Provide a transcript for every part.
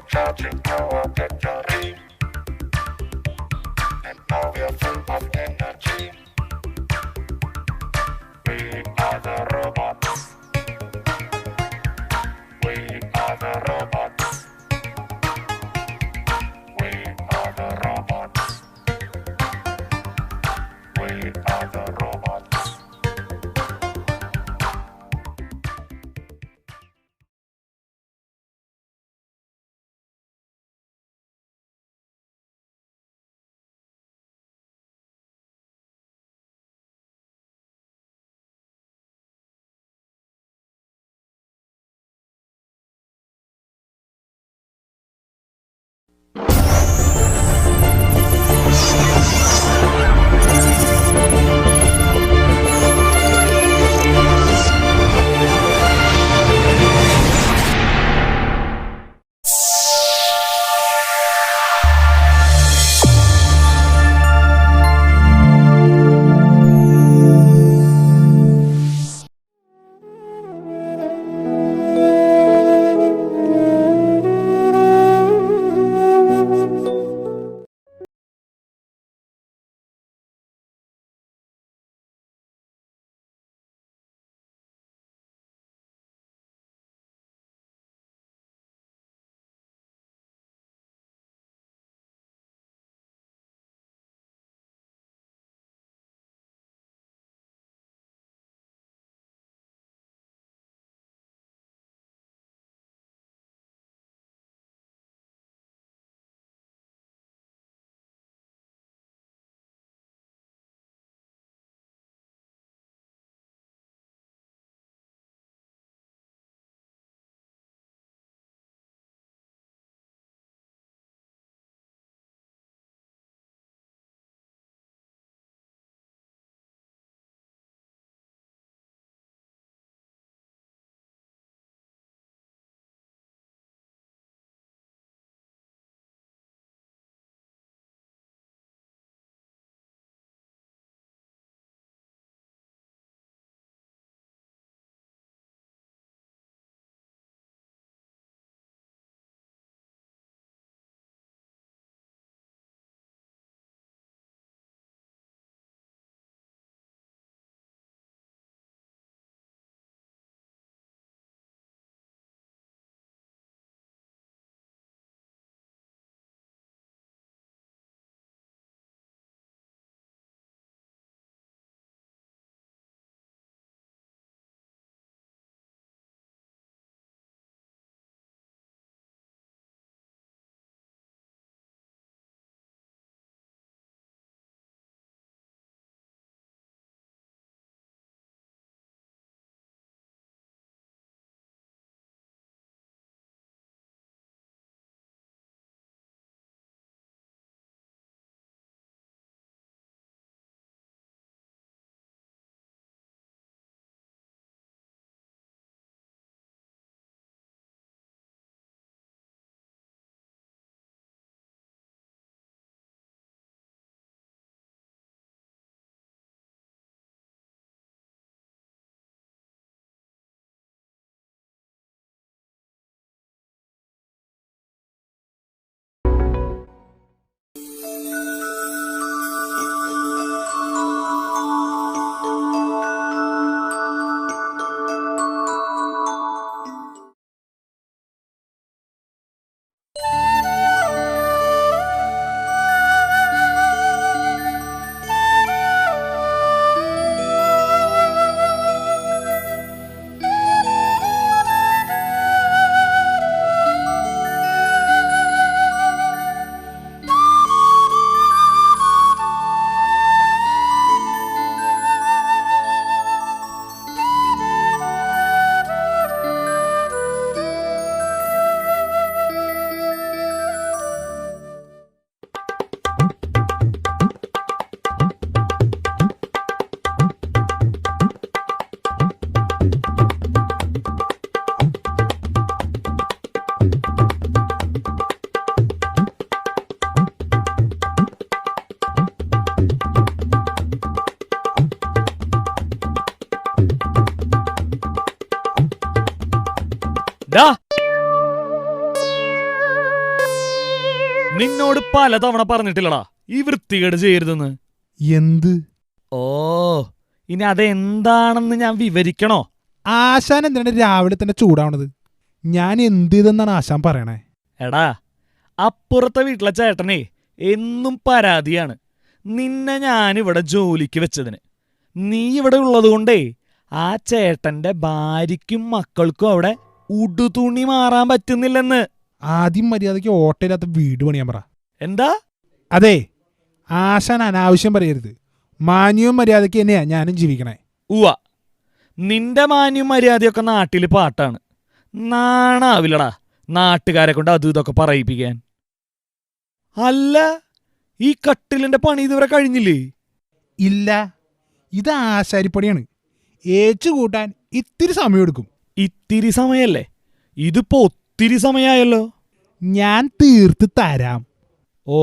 Charging our battery, and now we are full of energy. We are the robots. We are the robots. We are the robots. We are the robots. ഡാ, നിന്നോട് പലതവണ പറഞ്ഞിട്ടില്ലടാ ഈ വൃത്തികേട് ചെയ്യരുതെന്ന്. എന്ത്? ഓ, ഇനി അതെന്താണെന്ന് ഞാൻ വിവരിക്കണോ? ആശാൻ എന്തിനാണ് രാവിലെ തന്നെ ചൂടാവണത്? ഞാൻ എന്ത് ചെയ്തെന്നാണ് ആശാൻ പറയണേ? എടാ, അപ്പുറത്തെ വീട്ടിലെ ചേട്ടനെ എന്നും പരാതിയാണ് നിന്നെ ഞാനിവിടെ ജോലിക്ക് വെച്ചതിന്. നീ ഇവിടെ ഉള്ളതുകൊണ്ടേ ആ ചേട്ടന്റെ ഭാര്യയ്ക്കും മക്കൾക്കും അവിടെ ഉടുതുണി മാറാൻ പറ്റുന്നില്ലെന്ന്. ആദ്യം മര്യാദയ്ക്ക് ഓട്ടയില്ലാത്ത വീട് പണിയാൻ പറ. എന്താ? അതെ, ആശാൻ അനാവശ്യം പറയരുത്. മാന്യവും മര്യാദയ്ക്ക് തന്നെയാ ഞാനും ജീവിക്കണേ. ഉവ്വ, നിന്റെ മാന്യം മര്യാദയൊക്കെ നാട്ടില് പാട്ടാണ്. നാണാവില്ലടാ നാട്ടുകാരെ കൊണ്ട് അതും ഇതൊക്കെ പറയിപ്പിക്കാൻ. അല്ല, ഈ കട്ടിലിന്റെ പണി ഇതുവരെ കഴിഞ്ഞില്ലേ? ഇല്ല, ഇത് ആശാരിപ്പണിയാണ്. ഏച്ചു കൂട്ടാൻ ഇത്തിരി സമയമെടുക്കും. ഇത്തിരി സമയല്ലേ? ഇതിപ്പോ ഒത്തിരി സമയായല്ലോ. ഞാൻ തീർത്ത് തരാം. ഓ,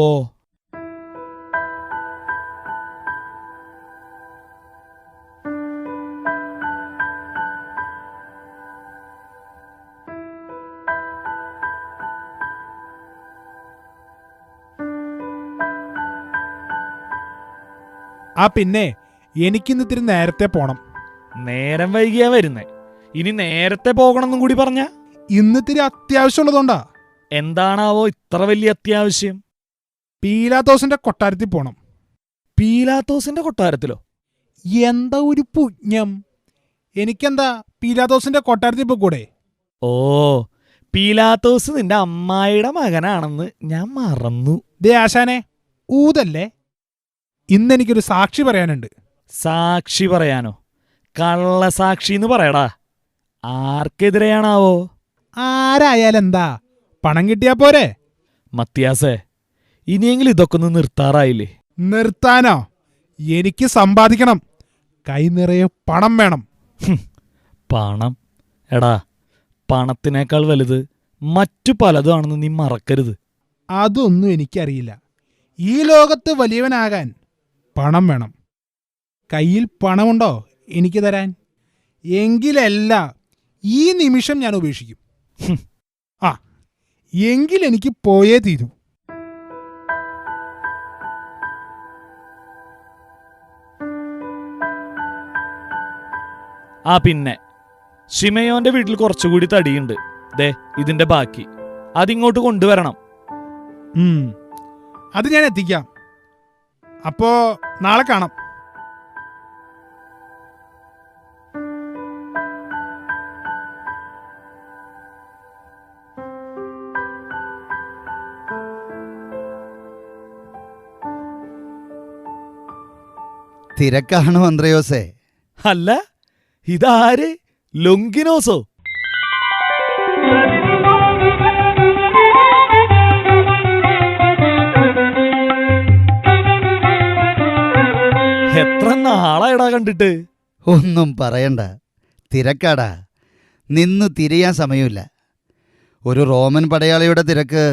പിന്നെ എനിക്കിന്ന് ഇത്തിരി നേരത്തെ പോണം. നേരം വൈകിയാ വരുന്നേ. ഇനി നേരത്തെ പോകണമെന്നും കൂടി പറഞ്ഞ? ഇന്നിത്തിരി അത്യാവശ്യമുള്ളതുകൊണ്ടാ. എന്താണാവോ ഇത്ര വലിയ അത്യാവശ്യം? പീലാത്തോസിന്റെ കൊട്ടാരത്തിൽ പോണം. പീലാത്തോസിന്റെ കൊട്ടാരത്തിലോ? എന്താ ഒരു പുണ്യം! എനിക്കെന്താ പീലാത്തോസിന്റെ കൊട്ടാരത്തിൽ പോയിക്കൂടെ? ഓ, പീലാത്തോസ് നിന്റെ അമ്മായിയുടെ മകനാണെന്ന് ഞാൻ മറന്നു. ദേ ആശാനെ, ഊതല്ലേ. ഇന്നെനിക്കൊരു സാക്ഷി പറയാനുണ്ട്. സാക്ഷി പറയാനോ? കള്ളസാക്ഷി എന്ന് പറയടാ. ആർക്കെതിരെയാണാവോ? ആരായാലെന്താ, പണം കിട്ടിയാ പോരെ? മത്തിയാസേ, ഇനിയെങ്കിലും ഇതൊക്കെ ഒന്ന് നിർത്താറായില്ലേ? നിർത്താനോ? എനിക്ക് സമ്പാദിക്കണം. കൈ നിറയെ പണം വേണം. പണം? എടാ, പണത്തിനേക്കാൾ വലുത് മറ്റു പലതുമാണെന്ന് നീ മറക്കരുത്. അതൊന്നും എനിക്കറിയില്ല. ഈ ലോകത്ത് വലിയവനാകാൻ പണം വേണം. കയ്യിൽ പണമുണ്ടോ എനിക്ക് തരാൻ? എങ്കിലല്ല ഈ നിമിഷം ഞാൻ ഉപേക്ഷിക്കും. എങ്കിലെനിക്ക് പോയേ തീരൂ. പിന്നെ ഷിമയോന്റെ വീട്ടിൽ കുറച്ചുകൂടി തടിയുണ്ട്. ദേ, ഇതിന്റെ ബാക്കി അതിങ്ങോട്ട് കൊണ്ടുവരണം. അത് ഞാൻ എത്തിക്കാം. അപ്പോ നാളെ കാണാം. തിരക്കാണോ അന്ത്രയോസേ? അല്ല, ഇതാര്? ലൊങ്കിനോസോ? എത്ര നാളായടാ കണ്ടിട്ട്? ഒന്നും പറയണ്ട, തിരക്കാടാ. നിന്നു തിരിയാൻ സമയമില്ല. ഒരു റോമൻ പടയാളിയുടെ തിരക്ക്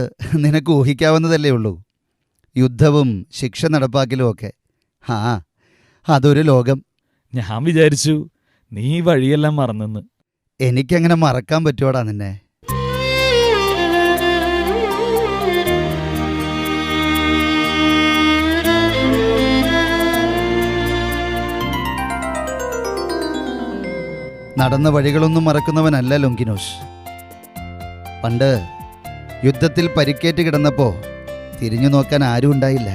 നിനക്ക് ഊഹിക്കാവുന്നതല്ലേ ഉള്ളൂ. യുദ്ധവും ശിക്ഷ നടപ്പാക്കലും ഒക്കെ. അതൊരു ലോകം. ഞാൻ വിചാരിച്ചു നീ വഴിയെല്ലാം മറന്നെന്ന്. എനിക്കങ്ങനെ മറക്കാൻ പറ്റുവാടാ നിന്നെ? നടന്ന വഴികളൊന്നും മറക്കുന്നവനല്ല ലൊങ്കിനോസ്. പണ്ട് യുദ്ധത്തിൽ പരിക്കേറ്റ് കിടന്നപ്പോൾ തിരിഞ്ഞു നോക്കാൻ ആരും ഉണ്ടായില്ല.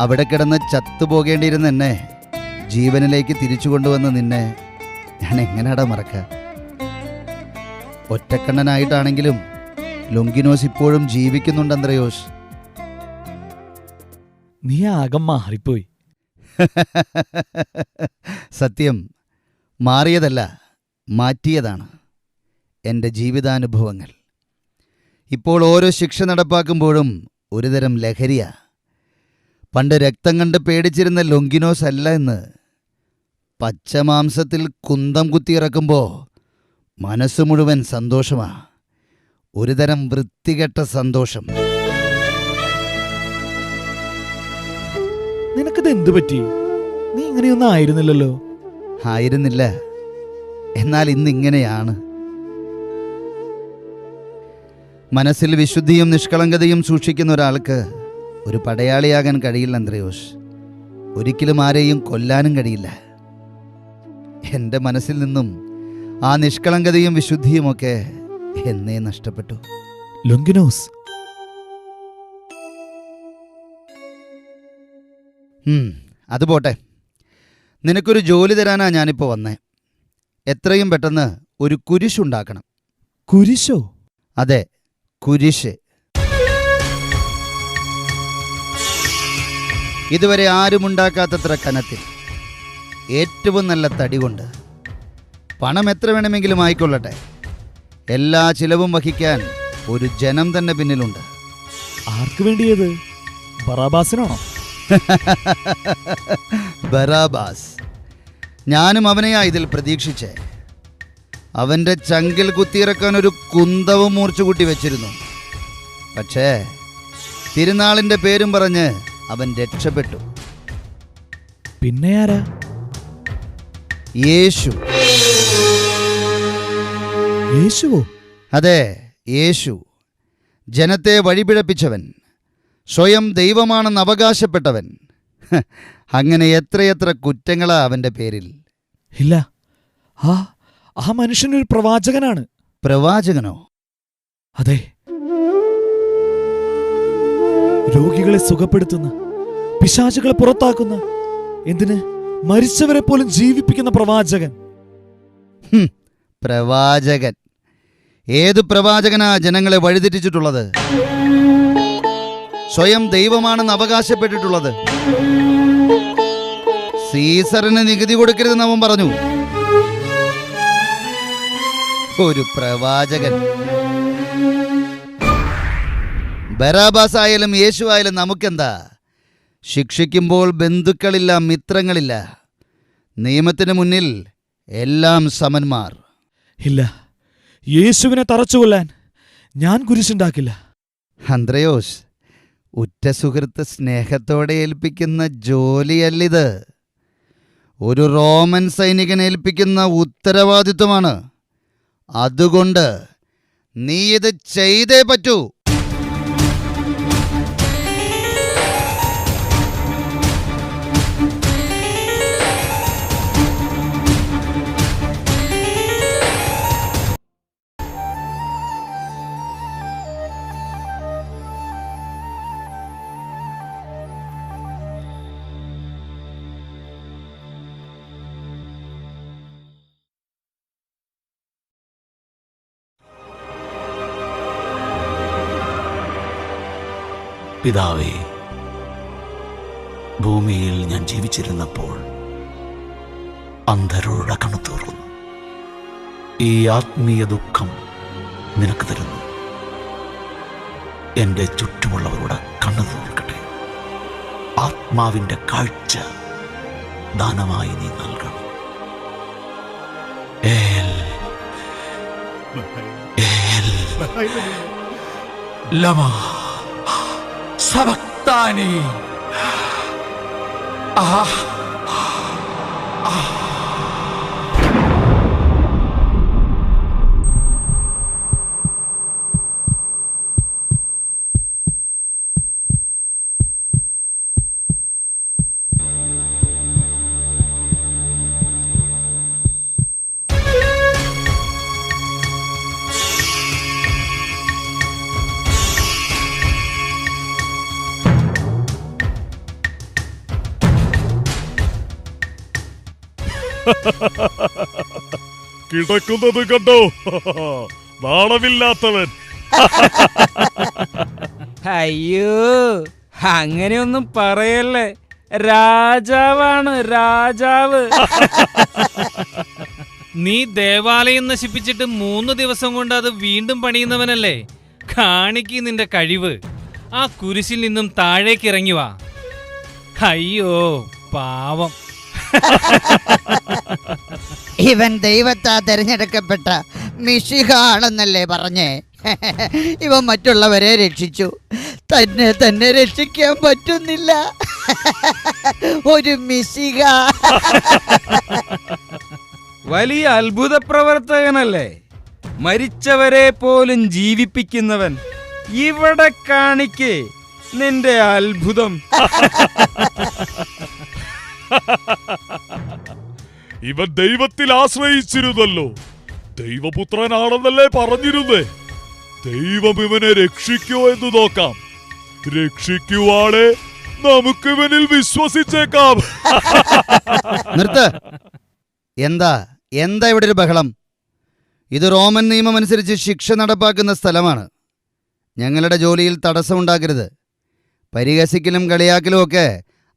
അവിടെ കിടന്ന് ചത്തുപോകേണ്ടിയിരുന്ന എന്നെ ജീവനിലേക്ക് തിരിച്ചു കൊണ്ടുവന്ന നിന്നെ ഞാൻ എങ്ങനെയാടാ മറക്ക? ഒറ്റക്കണ്ണനായിട്ടാണെങ്കിലും ലൊങ്കിനോസ് ഇപ്പോഴും ജീവിക്കുന്നുണ്ട് അന്ത്രയോസ്. നീ ആകെ മാറിപ്പോയി. സത്യം, മാറിയതല്ല, മാറ്റിയതാണ് എൻ്റെ ജീവിതാനുഭവങ്ങൾ. ഇപ്പോൾ ഓരോ ശിക്ഷ നടപ്പാക്കുമ്പോഴും ഒരുതരം ലഹരിയാ. പണ്ട് രക്തം കണ്ട് പേടിച്ചിരുന്ന ലൊങ്കിനോസ് അല്ല എന്ന്. പച്ചമാംസത്തിൽ കുന്തം കുത്തിയിറക്കുമ്പോൾ മനസ്സ് മുഴുവൻ സന്തോഷമാ. ഒരുതരം വൃത്തികെട്ട സന്തോഷം. നിനക്കിത് എന്തു പറ്റി? നീ ഇങ്ങനെയൊന്നും ആയിരുന്നില്ലല്ലോ. ആയിരുന്നില്ല, എന്നാൽ ഇന്നിങ്ങനെയാണ്. മനസ്സിൽ വിശുദ്ധിയും നിഷ്കളങ്കതയും സൂക്ഷിക്കുന്ന ഒരാൾക്ക് ഒരു പടയാളിയാകാൻ കഴിയില്ല അന്ത്രയോസ്. ഒരിക്കലും ആരെയും കൊല്ലാനും കഴിയില്ല. എൻ്റെ മനസ്സിൽ നിന്നും ആ നിഷ്കളങ്കതയും വിശുദ്ധിയുമൊക്കെ എന്നേ നഷ്ടപ്പെട്ടു. ലൊങ്കിനോസ്, അത് പോട്ടെ. നിനക്കൊരു ജോലി തരാനാ ഞാനിപ്പോൾ വന്നേ. എത്രയും പെട്ടെന്ന് ഒരു കുരിശുണ്ടാക്കണം. കുരിശോ? അതെ, കുരിശ്. ഇതുവരെ ആരുമുണ്ടാക്കാത്തത്ര കനത്തിൽ, ഏറ്റവും നല്ല തടി കൊണ്ട്. പണം എത്ര വേണമെങ്കിലും ആയിക്കൊള്ളട്ടെ, എല്ലാ ചിലവും വഹിക്കാൻ ഒരു ജനം തന്നെ പിന്നിലുണ്ട്. ആർക്ക് വേണ്ടിയത്? ബറാബാസിനാണോ? ബറാബാസ്. ഞാനും അവനെയാ ഇതിൽ പ്രതീക്ഷിച്ചേ. അവൻ്റെ ചങ്കിൽ കുത്തിയിറക്കാൻ ഒരു കുന്തവും മൂർച്ചുകൂട്ടി വെച്ചിരുന്നു. പക്ഷേ തിരുനാളിൻ്റെ പേരും പറഞ്ഞ് അവൻ രക്ഷപ്പെട്ടു. പിന്നെ ആരാ? യേശു. യേശുവോ? അതെ, യേശു. ജനത്തെ വഴിപിഴപ്പിച്ചവൻ, സ്വയം ദൈവമാണെന്ന് അവകാശപ്പെട്ടവൻ. അങ്ങനെ എത്രയെത്ര കുറ്റങ്ങളാ അവൻ്റെ പേരിൽ. ഇല്ല, ആ മനുഷ്യനൊരു പ്രവാചകനാണ്. പ്രവാചകനോ? അതെ, രോഗികളെ സുഖപ്പെടുത്തുന്ന, പിശാചുകളെ പുറത്താക്കുന്ന, എന്തിന് മരിച്ചവരെ പോലും ജീവിപ്പിക്കുന്ന പ്രവാചകൻ. പ്രവാചകൻ? ഏത് പ്രവാചകനാ ജനങ്ങളെ വഴിതെറ്റിച്ചിട്ടുള്ളത്? സ്വയം ദൈവമാണെന്ന് അവകാശപ്പെട്ടിട്ടുള്ളത്? സീസറിന് നികുതി കൊടുക്കരുതെന്ന് അവൻ പറഞ്ഞു. ഒരു പ്രവാചകൻ. ബറാബാസ് ആയാലും യേശു ആയാലും നമുക്കെന്താ? ശിക്ഷിക്കുമ്പോൾ ബന്ധുക്കളില്ല, മിത്രങ്ങളില്ല. നിയമത്തിന് മുന്നിൽ എല്ലാം സമന്മാർ. ഇല്ല, യേശുവിനെ തറച്ചുകൊല്ലാൻ ഞാൻ കുരിശുണ്ടാക്കില്ല. അന്ത്രയോസ്, ഉറ്റ സുഹൃത്ത് സ്നേഹത്തോടെ ഏൽപ്പിക്കുന്ന ജോലിയല്ലിത്. ഒരു റോമൻ സൈനികനെ ഏൽപ്പിക്കുന്ന ഉത്തരവാദിത്വമാണ്. അതുകൊണ്ട് നീ ഇത് ചെയ്തേ പറ്റൂ. പിതാവേ, ഭൂമിയിൽ ഞാൻ ജീവിച്ചിരുന്നപ്പോൾ അന്ധരോട് കണ്ണു തീർന്നു. ഈ ആത്മീയ ദുഃഖം നിനക്ക് തരുന്നു. എൻ്റെ ചുറ്റുമുള്ളവരുടെ കണ്ണു തീർക്കട്ടെ. ആത്മാവിൻ്റെ കാഴ്ച ദാനമായി നീ നൽകണം. ഏൽ ഏൽ ലമാ സബക്താനി. കിടക്കുന്നത് കണ്ടോ? നാണമില്ലാത്തവൻ. അയ്യോ, അങ്ങനെയൊന്നും പറയല്ലേ. രാജാവാണ്, രാജാവ്. നീ ദേവാലയം നശിപ്പിച്ചിട്ട് 3 ദിവസം കൊണ്ട് അത് വീണ്ടും പണിയുന്നവനല്ലേ? കാണിക്ക് നിന്റെ കഴിവ്. ആ കുരിശിൽ നിന്നും താഴേക്ക് ഇറങ്ങി വാ. അയ്യോ പാവം. ഇവൻ ദൈവത്താ തിരഞ്ഞെടുക്കപ്പെട്ട മിശിഹ ആണെന്നല്ലേ പറഞ്ഞേ? ഇവൻ മറ്റുള്ളവരെ രക്ഷിച്ചു, തന്നെ രക്ഷിക്കാൻ പറ്റുന്നില്ല. ഒരു മിശിഹ. വലിയ അത്ഭുത പ്രവർത്തകനല്ലേ? മരിച്ചവരെ പോലും ജീവിപ്പിക്കുന്നവൻ, ഇവിടെ കാണിക്കേ നിന്റെ അത്ഭുതം. ഇവൻ ദൈവത്തിൽ ആശ്രയിച്ചിരുന്നല്ലോ. ദൈവപുത്രനാണെന്നല്ലേ പറഞ്ഞിരുന്നേ. ദൈവം ഇവനെ രക്ഷിക്കോ എന്ന് നോക്കാം. രക്ഷിക്കുവാണെ നമുക്ക് ഇവനിൽ വിശ്വസിച്ചേക്കാം. നിർത്ത്. എന്താ എന്താ ഇവിടെ ഒരു ബഹളം? ഇത് റോമൻ നിയമം അനുസരിച്ച് ശിക്ഷ നടപ്പാക്കുന്ന സ്ഥലമാണ്. ഞങ്ങളുടെ ജോലിയിൽ തടസ്സമുണ്ടാക്കരുത്. പരിഹസിക്കലും കളിയാക്കലും ഒക്കെ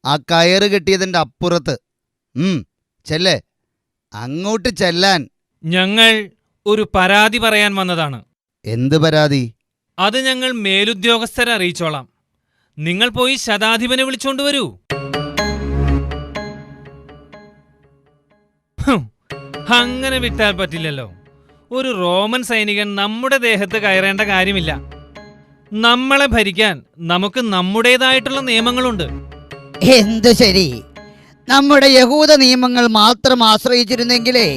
ആ കയറ് കെട്ടിയതിൻ്റെ അപ്പുറത്ത്. ചെല്ലേ, അങ്ങോട്ട് ചെല്ലാൻ. ഞങ്ങൾ ഒരു പരാതി പറയാൻ വന്നതാണ്. എന്ത് പരാതി? അത് ഞങ്ങൾ മേലുദ്യോഗസ്ഥരെ അറിയിച്ചോളാം. നിങ്ങൾ പോയി ശതാധിപനെ വിളിച്ചോണ്ടുവരൂ. അങ്ങനെ വിട്ടാൽ പറ്റില്ലല്ലോ. ഒരു റോമൻ സൈനികൻ നമ്മുടെ ദേഹത്ത് കയറേണ്ട കാര്യമില്ല. നമ്മളെ ഭരിക്കാൻ നമുക്ക് നമ്മുടേതായിട്ടുള്ള നിയമങ്ങളുണ്ട്. എന്തു ശരി, നമ്മുടെ യഹൂദ നിയമങ്ങൾ മാത്രം ആശ്രയിച്ചിരുന്നെങ്കിലേ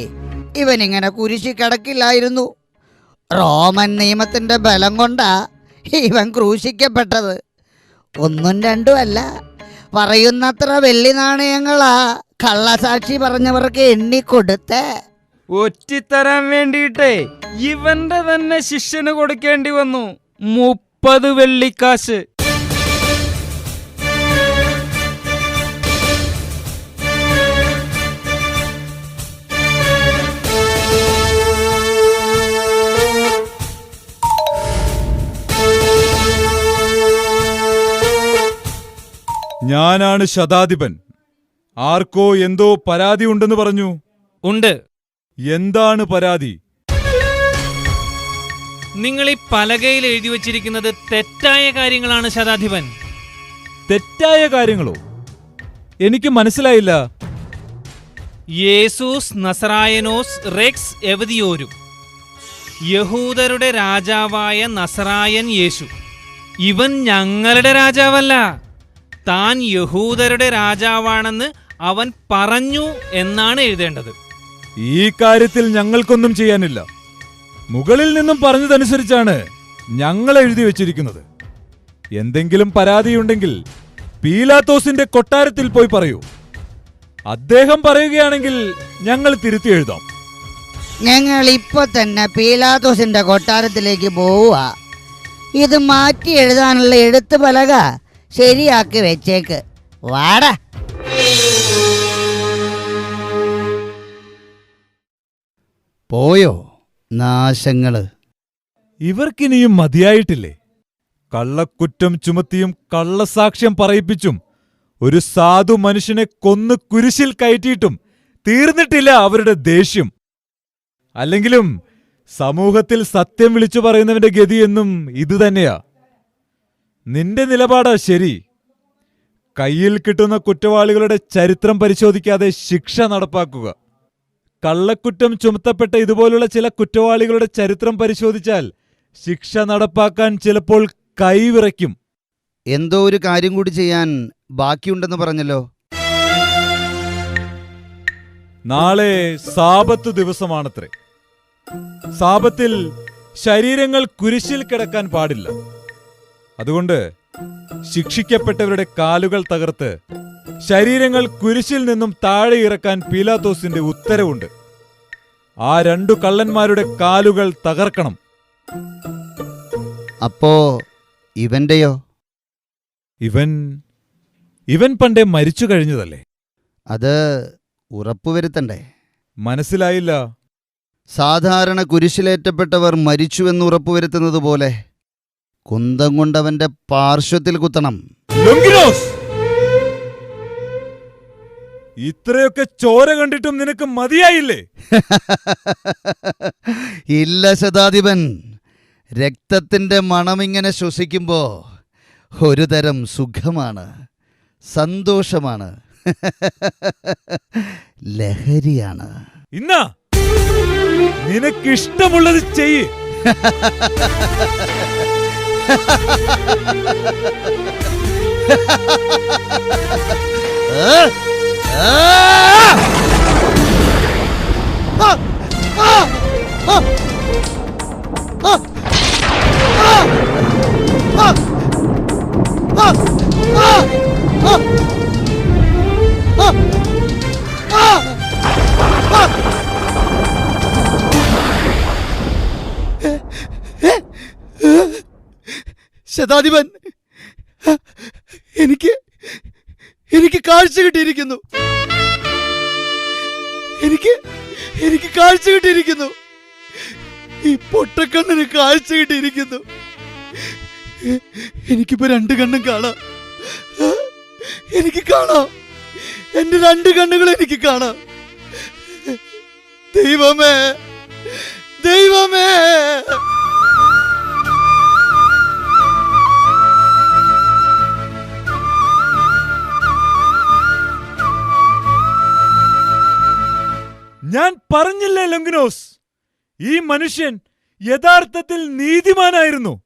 ഇവനിങ്ങനെ കുരിശി കിടക്കില്ലായിരുന്നു. റോമൻ നിയമത്തിന്റെ ബലം കൊണ്ടാ ഇവൻ ക്രൂശിക്കപ്പെട്ടത്. ഒന്നും രണ്ടും അല്ല, പറയുന്നത്ര വെള്ളി നാണയങ്ങളാ കള്ളസാക്ഷി പറഞ്ഞവർക്ക് എണ്ണിക്കൊടുത്തേ. ഒറ്റിത്തരാൻ വേണ്ടിയിട്ടേ ഇവന്റെ തന്നെ ശിഷ്യന് കൊടുക്കേണ്ടി വന്നു 30 വെള്ളിക്കാശ്. ഞാനാണ് ശതാധിപൻ. ആർക്കോ എന്തോ പരാതി ഉണ്ടെന്ന് പറഞ്ഞു. ഉണ്ട്. എന്താണ് പരാതി? നിങ്ങൾ ഈ പലകയിൽ എഴുതി വച്ചിരിക്കുന്നത് തെറ്റായ കാര്യങ്ങളാണ് ശതാധിപൻ. തെറ്റായ കാര്യങ്ങളോ? എനിക്ക് മനസ്സിലായില്ല. യേസൂസ് നസറായനോസ് റെക്സ് എവദിയോരും, യഹൂദരുടെ രാജാവായ നസറായൻ യേശു. ഇവൻ ഞങ്ങളുടെ രാജാവല്ല, താൻ യഹൂദരുടെ രാജാവാണെന്ന് അവൻ പറഞ്ഞു എന്നാണ് എഴുതേണ്ടത്. ഈ കാര്യത്തിൽ ഞങ്ങൾക്കൊന്നും ചെയ്യാനില്ല. മുകളിൽ നിന്നും പറഞ്ഞതനുസരിച്ചാണ് ഞങ്ങൾ എഴുതി വച്ചിരിക്കുന്നത്. എന്തെങ്കിലും പരാതിയുണ്ടെങ്കിൽ പീലാത്തോസിന്റെ കൊട്ടാരത്തിൽ പോയി പറയൂ. അദ്ദേഹം പറയുകയാണെങ്കിൽ ഞങ്ങൾ തിരുത്തി എഴുതാം. ഞങ്ങൾ ഇപ്പൊ തന്നെ പീലാത്തോസിന്റെ കൊട്ടാരത്തിലേക്ക് പോവുക. ഇത് മാറ്റി എഴുതാനുള്ള എഴുത്ത് പലക ശരിയാക്കി വെച്ചേക്ക്. വാടാ. പോയോ നാശങ്ങള്? ഇവർക്കിനിയും മതിയായിട്ടില്ലേ? കള്ളക്കുറ്റം ചുമത്തിയും കള്ളസാക്ഷ്യം പറയിപ്പിച്ചും ഒരു സാധു മനുഷ്യനെ കൊന്ന് കുരിശിൽ കയറ്റിയിട്ടും തീർന്നിട്ടില്ല അവരുടെ ദേഷ്യം. അല്ലെങ്കിലും സമൂഹത്തിൽ സത്യം വിളിച്ചു പറയുന്നവന്റെ ഗതി എന്നും ഇതുതന്നെയാ. നിന്റെ നിലപാടാ ശരി. കയ്യിൽ കിട്ടുന്ന കുറ്റവാളികളുടെ ചരിത്രം പരിശോധിക്കാതെ ശിക്ഷ നടപ്പാക്കുക. കള്ളക്കുറ്റം ചുമത്തപ്പെട്ട ഇതുപോലുള്ള ചില കുറ്റവാളികളുടെ ചരിത്രം പരിശോധിച്ചാൽ ശിക്ഷ നടപ്പാക്കാൻ ചിലപ്പോൾ കൈവിറയ്ക്കും. എന്തോ ഒരു കാര്യം കൂടി ചെയ്യാൻ ബാക്കിയുണ്ടെന്ന് പറഞ്ഞല്ലോ. നാളെ സാബത്ത് ദിവസമാണത്രേ. സാബത്തിൽ ശരീരങ്ങൾ കുരിശിൽ കിടക്കാൻ പാടില്ല. അതുകൊണ്ട് ശിക്ഷിക്കപ്പെട്ടവരുടെ കാലുകൾ തകർത്ത് ശരീരങ്ങൾ കുരിശിൽ നിന്നും താഴെ ഇറക്കാൻ പീലാത്തോസിന്റെ ഉത്തരവുണ്ട്. ആ 2 കള്ളന്മാരുടെ കാലുകൾ തകർക്കണം. അപ്പോ ഇവന്റെയോ? ഇവൻ പണ്ടേ മരിച്ചു കഴിഞ്ഞതല്ലേ. അത് ഉറപ്പുവരുത്തണ്ടേ? മനസ്സിലായില്ല. സാധാരണ കുരിശിലേറ്റപ്പെട്ടവർ മരിച്ചുവെന്ന് ഉറപ്പുവരുത്തുന്നത് പോലെ കുന്തം കൊണ്ടവന്റെ പാർശ്വത്തിൽ കുത്തണം. ലൊങ്കിനോസ്, ഇത്രയൊക്കെ ചോര കണ്ടിട്ടും നിനക്ക് മതിയായില്ലേ? ഇല്ല ശതാധിപൻ, രക്തത്തിന്റെ മണമിങ്ങനെ ശ്വസിക്കുമ്പോ ഒരു തരം സുഖമാണ്, സന്തോഷമാണ്, ലഹരിയാണ്. ഇന്നാ നിനക്കിഷ്ടമുള്ളത് ചെയ്യ്. ശതാധിപൻ, എനിക്ക് എനിക്ക് കാഴ്ച കിട്ടിയിരിക്കുന്നു. എനിക്ക് കാഴ്ച കിട്ടിയിരിക്കുന്നു. ഈ പൊട്ടക്കണ്ണിന് കാഴ്ച കിട്ടിയിരിക്കുന്നു. എനിക്കിപ്പോ 2 കണ്ണും കാണാം. എനിക്ക് കാണാം. എന്റെ 2 കണ്ണുകൾ എനിക്ക് കാണാം. ദൈവമേ, ദൈവമേ. ഞാൻ പറഞ്ഞില്ലേ ലൊങ്കിനോസ്, ഈ മനുഷ്യൻ യഥാർത്ഥത്തിൽ നീതിമാനായിരുന്നു.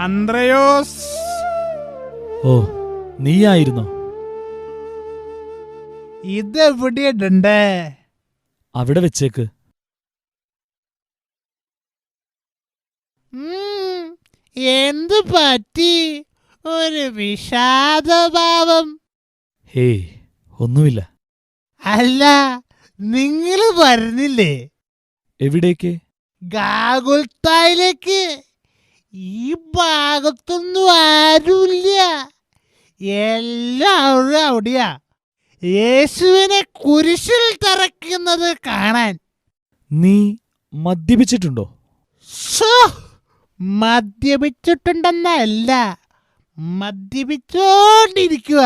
അന്ത്രയോസ്, ഓ, നീയായിരുന്നോ? ഇതെവിടെയുണ്ട്? അവിടെ വെച്ചേക്ക്. എന്തു പറ്റി? ഒരു വിഷാദഭാവം. ഹേയ്, ഒന്നുമില്ല. അല്ല, നിങ്ങൾ വരുന്നില്ലേ? എവിടേക്ക്? ഗാഗുൽത്തായിലേക്ക്. ഈ ഭാഗത്തൊന്നും ആരുമില്ല, എല്ലാവരും അവിടെയാ യേശുവിനെ കുരിശിൽ തറയ്ക്കുന്നത് കാണാൻ. നീ മദ്യപിച്ചിട്ടുണ്ടോ? മദ്യപിച്ചിട്ടുണ്ടെന്നല്ല, മദ്യപിച്ചോണ്ടിരിക്കുക.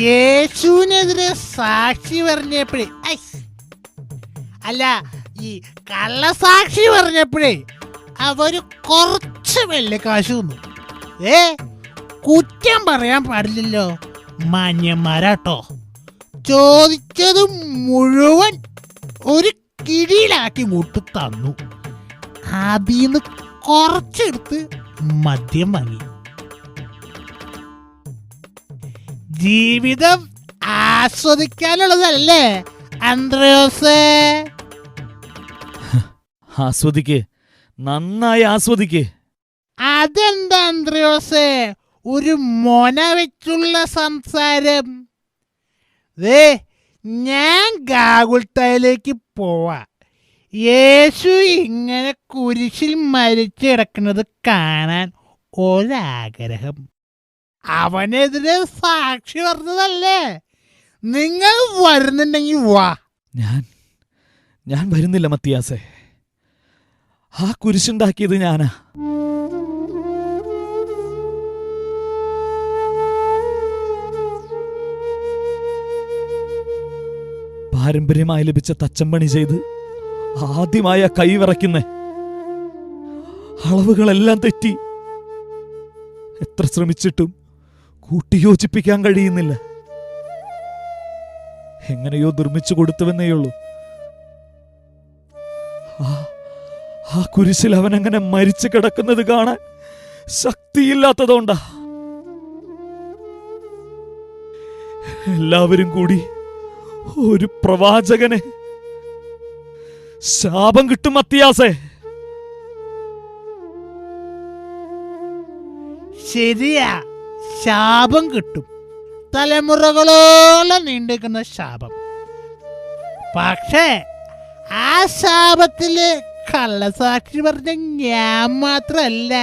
യേശുവിനെതിരെ സാക്ഷി പറഞ്ഞപ്പോഴേ, അല്ല, ഈ കള്ളസാക്ഷി പറഞ്ഞപ്പോഴേ അവര് കുറച്ച് വെള്ളിക്കാശ് തന്നു. കുറ്റം പറയാൻ പാടില്ലല്ലോ, മാന്യന്മാരാട്ടോ. ചോദിച്ചത് മുഴുവൻ ഒരു കിഴിയിലാക്കി മുട്ട് തന്നു. അതിന്ന് കുറച്ചെടുത്ത് മദ്യം വാങ്ങി. ജീവിതം ആസ്വദിക്കാനുള്ളതല്ലേ അന്ത്രയോസേ? ആസ്വദിക്ക്, നന്നായി ആസ്വദിക്ക്. അതെന്താ അന്ത്രയോസേ ഒരു മൊന വെച്ചുള്ള സംസാരം? ഞാൻ ഗാഗുൽത്തായിലേക്ക് പോവാ. യേശു ഇങ്ങനെ കുരിശിൽ മരിച്ചു കിടക്കുന്നത് കാണാൻ ഒരാഗ്രഹം. അവനെതിരെ സാക്ഷി പറഞ്ഞതല്ലേ? നിങ്ങൾ വരുന്നുണ്ടെങ്കിൽ വാ. ഞാൻ വരുന്നില്ല മത്തിയാസേ. ആ കുരിശുണ്ടാക്കിയത് ഞാനാ. പാരമ്പര്യമായി ലഭിച്ച തച്ചമ്പണി ചെയ്ത് ആദ്യമായ കൈ വിറയ്ക്കുന്നേ. അളവുകളെല്ലാം തെറ്റി. എത്ര ശ്രമിച്ചിട്ടും കൂട്ടിയോജിപ്പിക്കാൻ കഴിയുന്നില്ല. എങ്ങനെയോ നിർമ്മിച്ചു കൊടുത്തുവെന്നേയുള്ളൂ. ആ കുരിശിൽ അവനങ്ങനെ മരിച്ചു കിടക്കുന്നത് കാണാൻ ശക്തിയില്ലാത്തതുകൊണ്ടാ. എല്ലാവരും കൂടി ഒരു പ്രവാചകനെ ശാപം കിട്ടും മത്തിയാസേ. ശരിയാ, ശാപം കിട്ടും. തലമുറകളോളം നീണ്ടിരിക്കുന്ന ശാപം. പക്ഷേ ആ ശാപത്തില് കള്ളസാക്ഷി പറഞ്ഞ ഞാൻ മാത്രല്ല,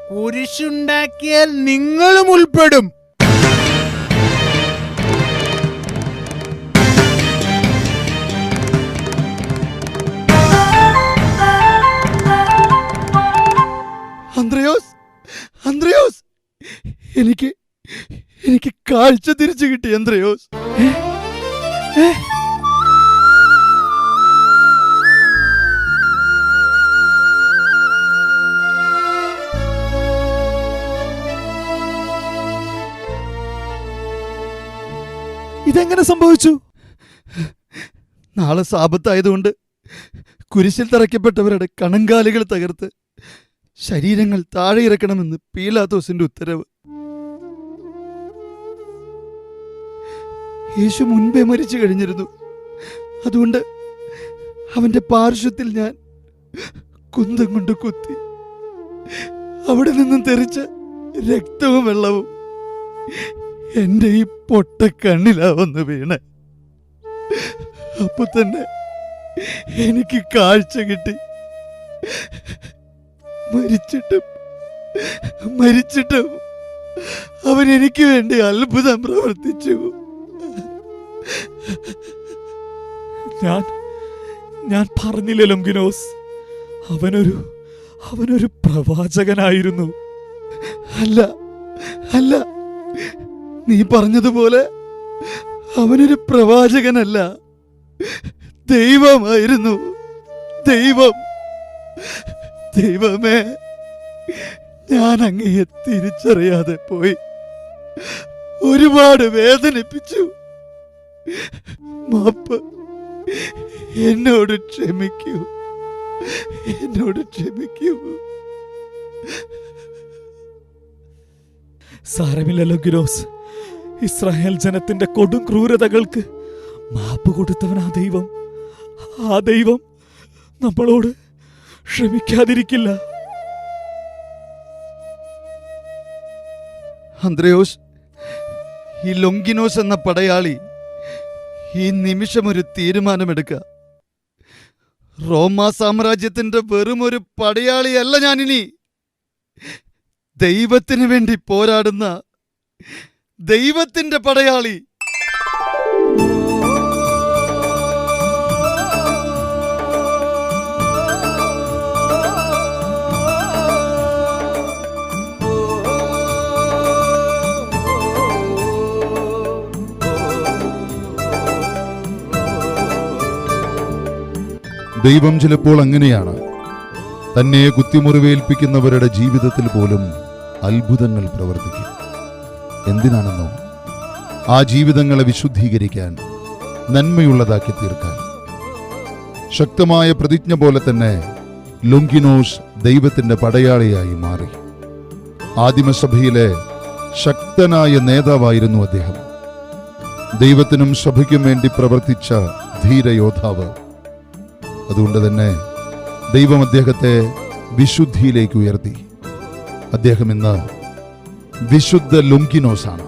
കുരിശുണ്ടാക്കിയാൽ നിങ്ങളും ഉൾപ്പെടും. അന്ത്രയോസ്, എനിക്ക് എനിക്ക് കാഴ്ച തിരിച്ചു കിട്ടി അന്ത്രയോസ്. ഇതെങ്ങനെ സംഭവിച്ചു? നാളെ സാപത്തായതുകൊണ്ട് കുരിശിൽ തറയ്ക്കപ്പെട്ടവരുടെ കണങ്കാലുകൾ തകർത്ത് ശരീരങ്ങൾ താഴെ ഇറക്കണമെന്ന് പീലാത്തോസിന്റെ ഉത്തരവ്. യേശു മുൻപേ മരിച്ചു കഴിഞ്ഞിരുന്നു. അതുകൊണ്ട് അവന്റെ പാർശ്വത്തിൽ ഞാൻ കുന്തം കൊണ്ട് കുത്തി. അവിടെ നിന്നും തെറിച്ച രക്തവും വെള്ളവും എന്റെ ഈ പൊട്ട കണ്ണിലാ വന്ന് വീണ്. അപ്പൊ തന്നെ എനിക്ക് കാഴ്ച കിട്ടി. മരിച്ചിട്ടും അവൻ എനിക്ക് വേണ്ടി അത്ഭുതം പ്രവർത്തിച്ചു. ഞാൻ പറഞ്ഞില്ല ലോങ്കിനോസ്, അവനൊരു പ്രവാചകനായിരുന്നു. അല്ല അല്ല, നീ പറഞ്ഞതുപോലെ അവനൊരു പ്രവാചകനല്ല, ദൈവമായിരുന്നു. ദൈവമേ, ഞാൻ അങ്ങയെ തിരിച്ചറിയാതെ പോയി. ഒരുപാട് വേദനിപ്പിച്ചു. മാപ്പ്, എന്നോട് ക്ഷമിക്കൂ. സാരമില്ല ലോങ്കിനോസ്, ഇസ്രായേൽ ജനത്തിന്റെ കൊടും ക്രൂരതകൾക്ക് മാപ്പ് കൊടുത്തവൻ ആ ദൈവം നമ്മളോട് ക്ഷമിക്കാതിരിക്കില്ല. അന്ത്രയോസ്, ഈ ലൊങ്കിനോസ് എന്ന പടയാളി ഈ നിമിഷം ഒരു തീരുമാനമെടുക്കുക. റോമാ സാമ്രാജ്യത്തിന്റെ വെറും ഒരു പടയാളിയല്ല ഞാനിനി. ദൈവത്തിന് വേണ്ടി പോരാടുന്ന ദൈവത്തിന്റെ പടയാളി. ദൈവം ചിലപ്പോൾ അങ്ങനെയാണ്. തന്നെ കുത്തിമുറിവേൽപ്പിക്കുന്നവരുടെ ജീവിതത്തിൽ പോലും അത്ഭുതങ്ങൾ പ്രവർത്തിക്കും. എന്തിനാണെന്നോ, ആ ജീവിതങ്ങളെ വിശുദ്ധീകരിക്കാൻ, നന്മയുള്ളതാക്കി തീർക്കാൻ. ശക്തമായ പ്രതിജ്ഞ പോലെ തന്നെ ലൊങ്കിനോസ് ദൈവത്തിന്റെ പടയാളിയായി മാറി. ആദിമസഭയിലെ ശക്തനായ നേതാവായിരുന്നു അദ്ദേഹം. ദൈവത്തിനും സഭയ്ക്കും വേണ്ടി പ്രവർത്തിച്ച ധീരയോദ്ധാവ്. അതുകൊണ്ട് തന്നെ ദൈവം അദ്ദേഹത്തെ വിശുദ്ധിയിലേക്ക് ഉയർത്തി. അദ്ദേഹം ഇന്ന് വിശുദ്ധ ലൊങ്കിനോസാണ്.